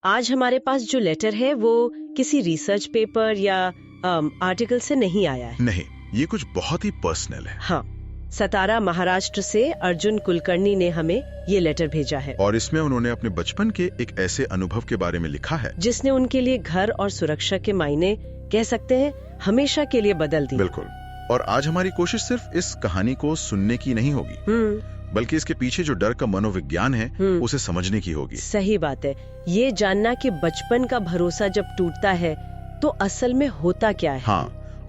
आज हमारे पास जो लेटर है वो किसी रिसर्च पेपर या आर्टिकल से नहीं आया है। नहीं, ये कुछ बहुत ही पर्सनल है। हाँ, सतारा महाराष्ट्र से अर्जुन कुलकर्णी ने हमें ये लेटर भेजा है और इसमें उन्होंने अपने बचपन के एक ऐसे अनुभव के बारे में लिखा है जिसने उनके लिए घर और सुरक्षा के मायने कह सकते हैं हमेशा के लिए बदल दी। बिल्कुल। और आज हमारी कोशिश सिर्फ इस कहानी को सुनने की नहीं होगी, बल्कि इसके पीछे जो डर का मनोविज्ञान है उसे समझने की होगी। सही बात है, ये जानना कि बचपन का भरोसा जब टूटता है तो असल में होता क्या है। हाँ,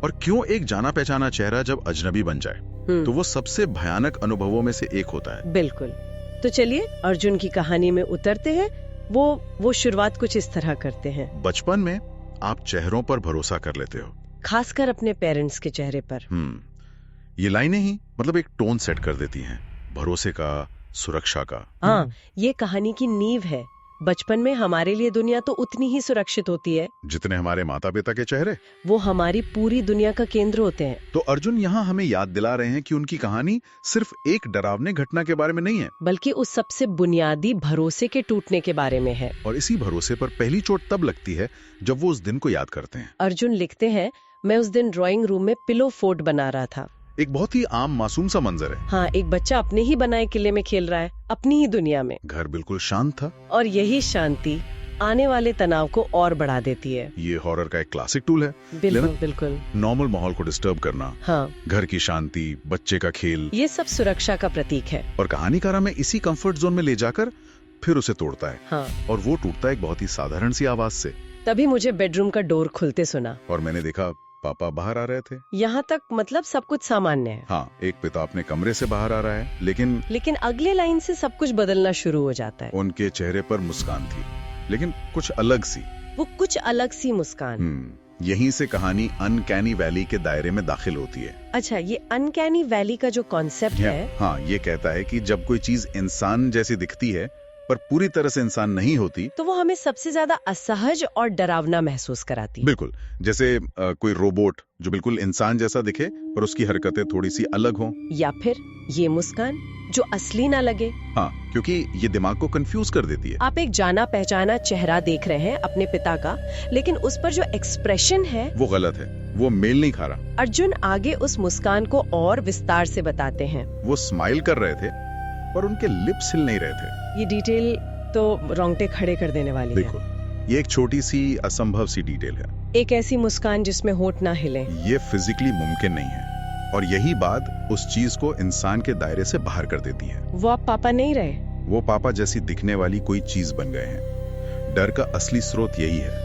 और क्यों एक जाना पहचाना चेहरा जब अजनबी बन जाए तो वो सबसे भयानक अनुभवों में से एक होता है। बिल्कुल। तो चलिए अर्जुन की कहानी में उतरते हैं। वो शुरुआत कुछ इस तरह करते हैं। बचपन में आप चेहरों पर भरोसा कर लेते हो, खासकर अपने पेरेंट्स के चेहरे पर। ये लाइनें ही मतलब एक टोन सेट कर देती हैं, भरोसे का, सुरक्षा का। हाँ, ये कहानी की नींव है। बचपन में हमारे लिए दुनिया तो उतनी ही सुरक्षित होती है जितने हमारे माता पिता के चेहरे। वो हमारी पूरी दुनिया का केंद्र होते हैं। तो अर्जुन यहाँ हमें याद दिला रहे हैं कि उनकी कहानी सिर्फ एक डरावने घटना के बारे में नहीं है, बल्कि उस सबसे बुनियादी भरोसे के टूटने के बारे में है। और इसी भरोसे पर पहली चोट तब लगती है जब वो उस दिन को याद करते हैं। अर्जुन लिखते हैं, मैं उस दिन ड्राइंग रूम में पिलो फोर्ट बना रहा था। एक बहुत ही आम मासूम सा मंजर है। हाँ, एक बच्चा अपने ही बनाए किले में खेल रहा है, अपनी ही दुनिया में। घर बिल्कुल शांत था, और यही शांति आने वाले तनाव को और बढ़ा देती है। ये हॉरर का एक क्लासिक टूल है। बिल्कुल। नॉर्मल माहौल को डिस्टर्ब करना। हाँ, घर की शांति, बच्चे का खेल, ये सब सुरक्षा का प्रतीक है। और कहानीकार हमें इसी कंफर्ट जोन में ले जाकर फिर उसे तोड़ता है। हाँ, और वो टूटता है एक बहुत ही साधारण सी आवाज से। तभी मुझे बेडरूम का डोर खुलते सुना और मैंने देखा पापा बाहर आ रहे थे। यहाँ तक मतलब सब कुछ सामान्य है। हाँ, एक पिता अपने कमरे से बाहर आ रहा है, लेकिन अगले लाइन से सब कुछ बदलना शुरू हो जाता है। उनके चेहरे पर मुस्कान थी, लेकिन कुछ अलग सी। वो कुछ अलग सी मुस्कान। यहीं से कहानी अनकैनी वैली के दायरे में दाखिल होती है। अच्छा, ये अनकैनी वैली का जो कॉन्सेप्ट है, हाँ, ये कहता है कि जब कोई चीज इंसान जैसी दिखती है पर पूरी तरह से इंसान नहीं होती, तो वो हमें सबसे ज्यादा असहज और डरावना महसूस कराती है। बिल्कुल, जैसे कोई रोबोट जो बिल्कुल इंसान जैसा दिखे पर उसकी हरकतें थोड़ी सी अलग हों, या फिर ये मुस्कान जो असली ना लगे। हाँ, क्योंकि ये दिमाग को कंफ्यूज कर देती है। आप एक जाना पहचाना चेहरा देख रहे हैं अपने पिता का, लेकिन उस पर जो एक्सप्रेशन है वो गलत है, वो मेल नहीं खा रहा। अर्जुन आगे उस मुस्कान को और विस्तार से बताते हैं। वो स्माइल कर रहे थे पर उनके लिप्स हिल नहीं रहे थे। ये डिटेल तो रोंगटे खड़े कर देने वाली है। देखो, ये एक छोटी सी असंभव सी डिटेल है। एक ऐसी मुस्कान जिसमें होठ ना हिले, ये फिजिकली मुमकिन नहीं है, और यही बात उस चीज को इंसान के दायरे से बाहर कर देती है। वो आप पापा नहीं रहे, वो पापा जैसी दिखने वाली कोई चीज बन गए हैं। डर का असली स्रोत यही है,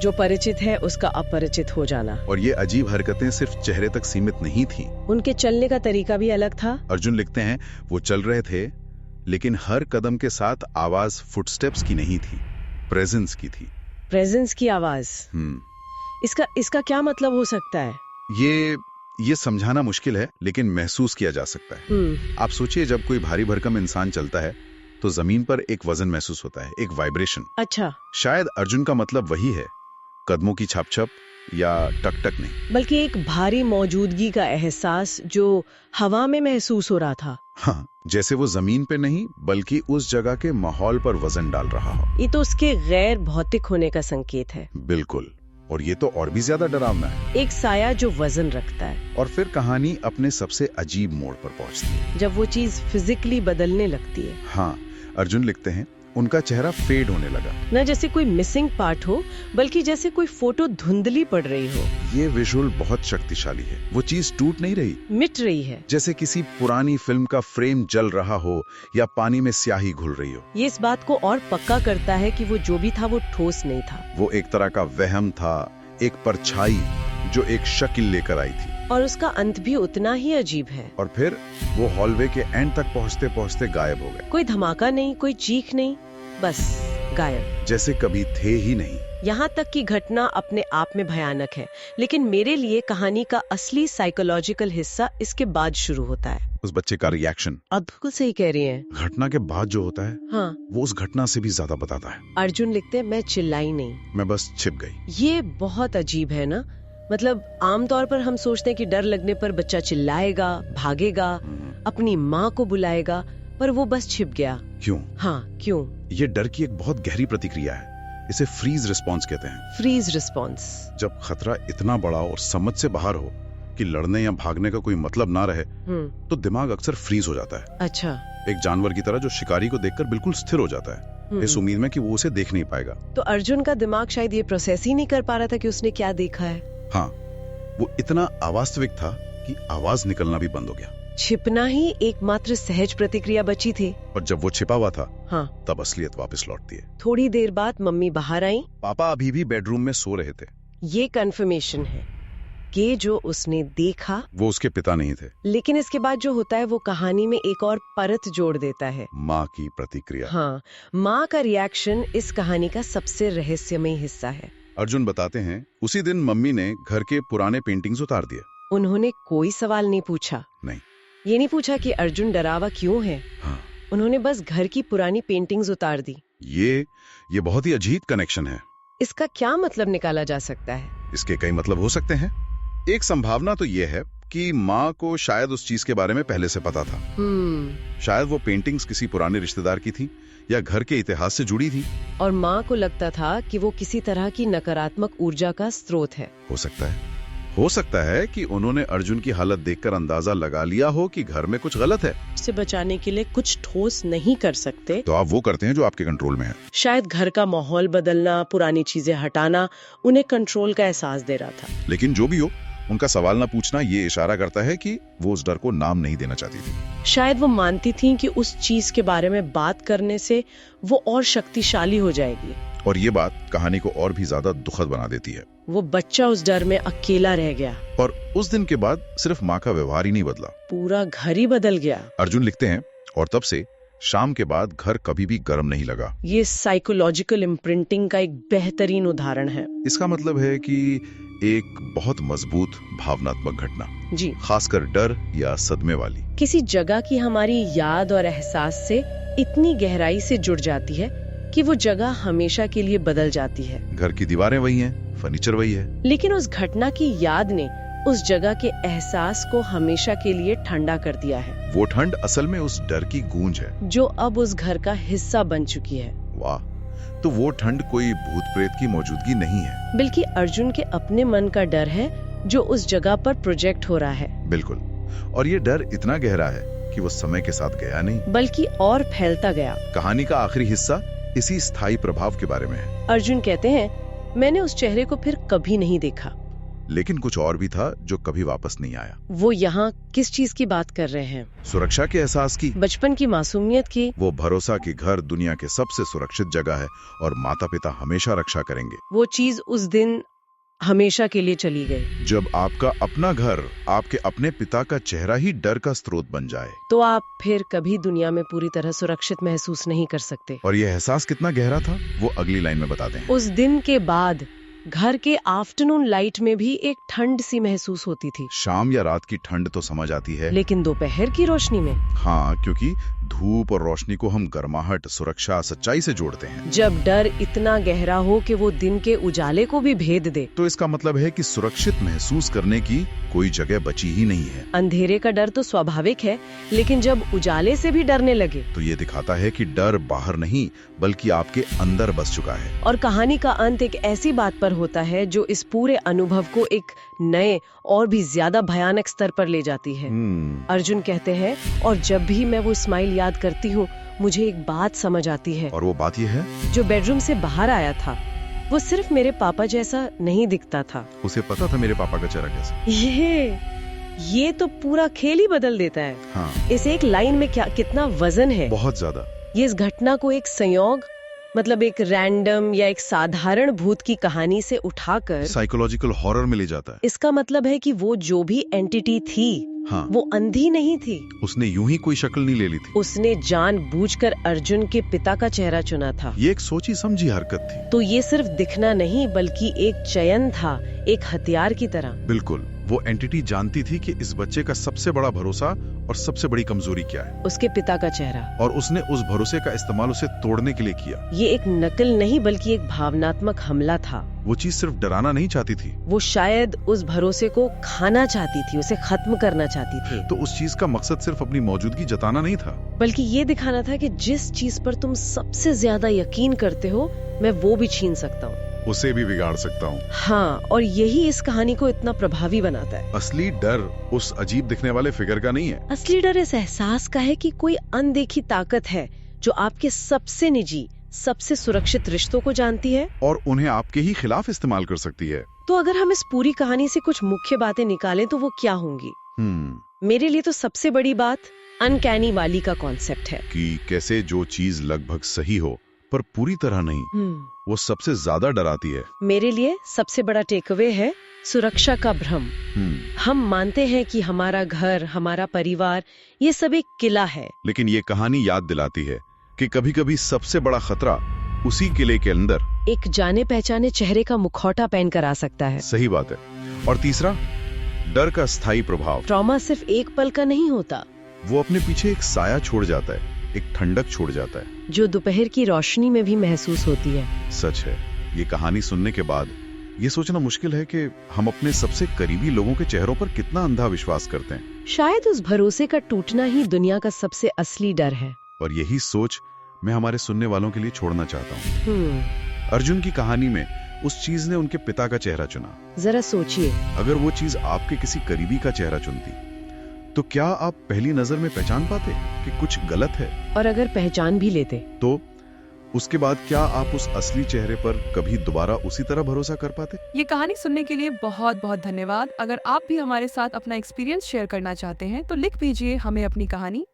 जो परिचित है उसका अपरिचित हो जाना। और ये अजीब हरकतें सिर्फ चेहरे तक सीमित नहीं थी, उनके चलने का तरीका भी अलग था। अर्जुन लिखते हैं, वो चल रहे थे लेकिन हर कदम के साथ आवाज फुटस्टेप्स की नहीं थी, प्रेजेंस की थी। प्रेजेंस की आवाज। इसका क्या मतलब हो सकता है? ये समझाना मुश्किल है, लेकिन महसूस किया जा सकता है। आप सोचिए, जब कोई भारी भरकम इंसान चलता है तो जमीन पर एक वजन महसूस होता है, एक वाइब्रेशन। अच्छा, शायद अर्जुन का मतलब वही है, कदमों की छप-छप या टक-टक नहीं, बल्कि एक भारी मौजूदगी का एहसास जो हवा में महसूस हो रहा था। हाँ, जैसे वो जमीन पे नहीं बल्कि उस जगह के माहौल पर वजन डाल रहा हो। ये तो उसके गैर भौतिक होने का संकेत है। बिल्कुल, और ये तो और भी ज्यादा डरावना है। एक साया जो वजन रखता है। और फिर कहानी अपने सबसे अजीब मोड़ पर पहुंचती है, जब वो चीज फिजिकली बदलने लगती है। हाँ, अर्जुन लिखते हैं, उनका चेहरा फेड होने लगा। न जैसे कोई मिसिंग पार्ट हो, बल्कि जैसे कोई फोटो धुंधली पड़ रही हो। ये विजुअल बहुत शक्तिशाली है। वो चीज टूट नहीं रही, मिट रही है, जैसे किसी पुरानी फिल्म का फ्रेम जल रहा हो या पानी में स्याही घुल रही हो। ये इस बात को और पक्का करता है कि वो जो भी था वो ठोस नहीं था। वो एक तरह का वहम था, एक परछाई जो एक शक्ल लेकर आई थी। और उसका अंत भी उतना ही अजीब है। और फिर वो हॉलवे के एंड तक पहुंचते पहुंचते गायब हो गए। कोई धमाका नहीं, कोई चीख नहीं, बस गायब, जैसे कभी थे ही नहीं। यहाँ तक कि घटना अपने आप में भयानक है, लेकिन मेरे लिए कहानी का असली साइकोलॉजिकल हिस्सा इसके बाद शुरू होता है। उस बच्चे का रिएक्शन। बिल्कुल सही कह रही हैं। घटना के बाद जो होता है, हाँ, वो उस घटना से भी ज्यादा बताता है। अर्जुन लिखते हैं, मैं चिल्लाई नहीं, मैं बस छिप गई। ये बहुत अजीब है ना। मतलब आमतौर पर हम सोचते हैं कि डर लगने पर बच्चा चिल्लाएगा, भागेगा, अपनी माँ को बुलाएगा, पर वो बस छिप गया। क्यों? हाँ, क्यों? ये डर की एक बहुत गहरी प्रतिक्रिया है। इसे फ्रीज रिस्पॉन्स कहते हैं। Freeze response. जब खतरा इतना बड़ा और समझ से बाहर हो कि लड़ने या भागने का कोई मतलब ना रहे, तो दिमाग अक्सर फ्रीज हो जाता है। अच्छा। एक जानवर की तरह जो शिकारी को देखकर बिल्कुल स्थिर हो जाता है, इस उम्मीद में कि वो उसे देख नहीं पाएगा। तो अर्जुन का दिमाग शायद ये प्रोसेस ही नहीं कर पा रहा था कि उसने क्या देखा है। हाँ, वो इतना अवास्तविक था कि आवाज निकलना भी बंद हो गया। छिपना ही एकमात्र सहज प्रतिक्रिया बची थी। और जब वो छिपा हुआ था, हाँ, तब असलियत वापस लौटती है। थोड़ी देर बाद मम्मी बाहर आई। पापा अभी भी बेडरूम में सो रहे थे। ये कंफर्मेशन है कि जो उसने देखा वो उसके पिता नहीं थे। लेकिन इसके बाद जो होता है वो कहानी में एक और परत जोड़ देता है। माँ की प्रतिक्रिया। हाँ, माँ का रिएक्शन इस कहानी का सबसे रहस्यमय हिस्सा है। अर्जुन बताते हैं, उसी दिन मम्मी ने घर के पुराने पेंटिंग्स उतार दिए। उन्होंने कोई सवाल नहीं पूछा। नहीं। ये नहीं पूछा कि अर्जुन डरावा क्यों है। हाँ। उन्होंने बस घर की पुरानी पेंटिंग्स उतार दी। ये बहुत ही अजीब कनेक्शन है। इसका क्या मतलब निकाला जा सकता है? इसके कई मतलब हो सकते हैं। एक संभावना तो ये है कि माँ को शायद उस चीज के बारे में पहले से पता था। शायद वो पेंटिंग्स किसी पुराने रिश्तेदार की थी या घर के इतिहास से जुड़ी थी, और माँ को लगता था कि वो किसी तरह की नकारात्मक ऊर्जा का स्रोत है। हो सकता है कि उन्होंने अर्जुन की हालत देखकर अंदाजा लगा लिया हो कि घर में कुछ गलत है। उसे बचाने के लिए कुछ ठोस नहीं कर सकते, तो आप वो करते हैं जो आपके कंट्रोल में है। शायद घर का माहौल बदलना, पुरानी चीजें हटाना उन्हें कंट्रोल का एहसास दे रहा था। लेकिन जो भी हो, उनका सवाल ना पूछना ये इशारा करता है कि वो उस डर को नाम नहीं देना चाहती थी। शायद वो मानती थी कि उस चीज के बारे में बात करने से वो और शक्तिशाली हो जाएगी। और ये बात कहानी को और भी ज्यादा दुखद बना देती है। वो बच्चा उस डर में अकेला रह गया। और उस दिन के बाद सिर्फ माँ का व्यवहार ही नहीं बदला, पूरा घर ही बदल गया। अर्जुन लिखते हैं, और तब से शाम के बाद घर कभी भी गर्म नहीं लगा। ये साइकोलॉजिकल इम्प्रिंटिंग का एक बेहतरीन उदाहरण है। इसका मतलब है कि एक बहुत मजबूत भावनात्मक घटना, जी, खासकर डर या सदमे वाली, किसी जगह की हमारी याद और एहसास से इतनी गहराई से जुड़ जाती है कि वो जगह हमेशा के लिए बदल जाती है। घर की दीवारें वही हैं, फर्नीचर वही है, लेकिन उस घटना की याद ने उस जगह के एहसास को हमेशा के लिए ठंडा कर दिया है। वो ठंड असल में उस डर की गूंज है जो अब उस घर का हिस्सा बन चुकी है। वाह, तो वो ठंड कोई भूत प्रेत की मौजूदगी नहीं है, बल्कि अर्जुन के अपने मन का डर है जो उस जगह पर प्रोजेक्ट हो रहा है। बिल्कुल। और ये डर इतना गहरा है कि वो समय के साथ गया नहीं, बल्कि और फैलता गया। कहानी का आखिरी हिस्सा इसी स्थायी प्रभाव के बारे में है। अर्जुन कहते हैं, मैंने उस चेहरे को फिर कभी नहीं देखा। लेकिन कुछ और भी था जो कभी वापस नहीं आया। वो यहाँ किस चीज की बात कर रहे हैं? सुरक्षा के एहसास की, बचपन की मासूमियत की। वो भरोसा कि घर दुनिया के सबसे सुरक्षित जगह है और माता पिता हमेशा रक्षा करेंगे। वो चीज उस दिन हमेशा के लिए चली गई। जब आपका अपना घर, आपके अपने पिता का चेहरा ही डर का स्रोत बन जाए, तो आप फिर कभी दुनिया में पूरी तरह सुरक्षित महसूस नहीं कर सकते। और ये एहसास कितना गहरा था, वो अगली लाइन में बताते हैं। उस दिन के बाद घर के आफ्टरनून लाइट में भी एक ठंड सी महसूस होती थी। शाम या रात की ठंड तो समझ आती है, लेकिन दोपहर की रोशनी में? हाँ, क्योंकि धूप और रोशनी को हम गर्माहट, सुरक्षा, सच्चाई से जोड़ते हैं। जब डर इतना गहरा हो कि वो दिन के उजाले को भी भेद दे, तो इसका मतलब है कि सुरक्षित महसूस करने की कोई जगह बची ही नहीं है। अंधेरे का डर तो स्वाभाविक है, लेकिन जब उजाले से भी डरने लगे, तो ये दिखाता है कि डर बाहर नहीं बल्कि आपके अंदर बस चुका है। और कहानी का अंत एक ऐसी बात पर होता है जो इस पूरे अनुभव को एक नए और भी ज्यादा भयानक स्तर पर ले जाती है। अर्जुन कहते हैं, और जब भी मैं वो स्माइल याद करती हूँ, मुझे एक बात समझ आती है। और वो बात ये है, जो बेडरूम से बाहर आया था वो सिर्फ मेरे पापा जैसा नहीं दिखता था। उसे पता था मेरे पापा का चेहरा कैसा। ये तो पूरा खेल ही बदल देता है। हाँ। इस एक लाइन में क्या कितना वजन है। बहुत ज्यादा। ये इस घटना को एक संयोग, मतलब एक रैंडम या एक साधारण भूत की कहानी से उठाकर साइकोलॉजिकल हॉरर में ले जाता है। इसका मतलब है कि वो जो भी एंटिटी थी, हाँ, वो अंधी नहीं थी। उसने यूं ही कोई शक्ल नहीं ले ली थी। उसने जानबूझकर अर्जुन के पिता का चेहरा चुना था। ये एक सोची समझी हरकत थी। तो ये सिर्फ दिखना नहीं बल्कि एक चयन था, एक हथियार की तरह। बिल्कुल। वो एंटिटी जानती थी कि इस बच्चे का सबसे बड़ा भरोसा और सबसे बड़ी कमजोरी क्या है? उसके पिता का चेहरा। और उसने उस भरोसे का इस्तेमाल उसे तोड़ने के लिए किया। ये एक नकल नहीं बल्कि एक भावनात्मक हमला था। वो चीज सिर्फ डराना नहीं चाहती थी, वो शायद उस भरोसे को खाना चाहती थी, उसे खत्म करना चाहती थी। तो उस चीज का मकसद सिर्फ अपनी मौजूदगी जताना नहीं था, बल्कि ये दिखाना था कि जिस चीज पर तुम सबसे ज्यादा यकीन करते हो, मैं वो भी छीन सकता हूँ, उसे भी बिगाड़ सकता हूँ। हाँ, और यही इस कहानी को इतना प्रभावी बनाता है। असली डर उस अजीब दिखने वाले फिगर का नहीं है। असली डर इस एहसास का है कि कोई अनदेखी ताकत है जो आपके सबसे निजी, सबसे सुरक्षित रिश्तों को जानती है और उन्हें आपके ही खिलाफ इस्तेमाल कर सकती है। तो अगर हम इस पूरी कहानी से कुछ मुख्य बातें निकालें तो वो क्या होंगी? मेरे लिए तो सबसे बड़ी बात अनकैनी वाली का कॉन्सेप्ट है कि कैसे जो चीज लगभग सही हो पर पूरी तरह नहीं, वो सबसे ज्यादा डराती है। मेरे लिए सबसे बड़ा टेकअवे है सुरक्षा का भ्रम। हम मानते हैं कि हमारा घर, हमारा परिवार, ये सब एक किला है, लेकिन ये कहानी याद दिलाती है कि कभी-कभी सबसे बड़ा खतरा उसी किले के अंदर एक जाने पहचाने चेहरे का मुखौटा पहनकर आ सकता है। सही बात है। और तीसरा, डर का स्थायी प्रभाव। ट्रॉमा सिर्फ एक पल का नहीं होता, वो अपने पीछे एक साया छोड़ जाता है, एक ठंडक छोड़ जाता है, जो दोपहर की रोशनी में भी महसूस होती है। सच है। ये कहानी सुनने के बाद ये सोचना मुश्किल है कि हम अपने सबसे करीबी लोगों के चेहरों पर कितना अंधा विश्वास करते हैं। शायद उस भरोसे का टूटना ही दुनिया का सबसे असली डर है। और यही सोच मैं हमारे सुनने वालों के लिए छोड़ना चाहता हूँ। अर्जुन की कहानी में उस चीज ने उनके पिता का चेहरा चुना। जरा सोचिए, अगर वो चीज आपके किसी करीबी का चेहरा चुनती, तो क्या आप पहली नजर में पहचान पाते कि कुछ गलत है? और अगर पहचान भी लेते तो उसके बाद क्या आप उस असली चेहरे पर कभी दोबारा उसी तरह भरोसा कर पाते? ये कहानी सुनने के लिए बहुत बहुत धन्यवाद। अगर आप भी हमारे साथ अपना एक्सपीरियंस शेयर करना चाहते हैं तो लिख भेजिए हमें अपनी कहानी।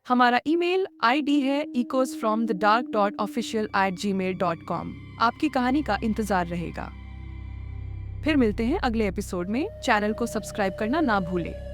हमारा ईमेल आईडी है ecosfromthedark.official@gmail.com। आपकी कहानी का इंतजार रहेगा। फिर मिलते हैं अगले एपिसोड में। चैनल को सब्सक्राइब करना ना भूलें।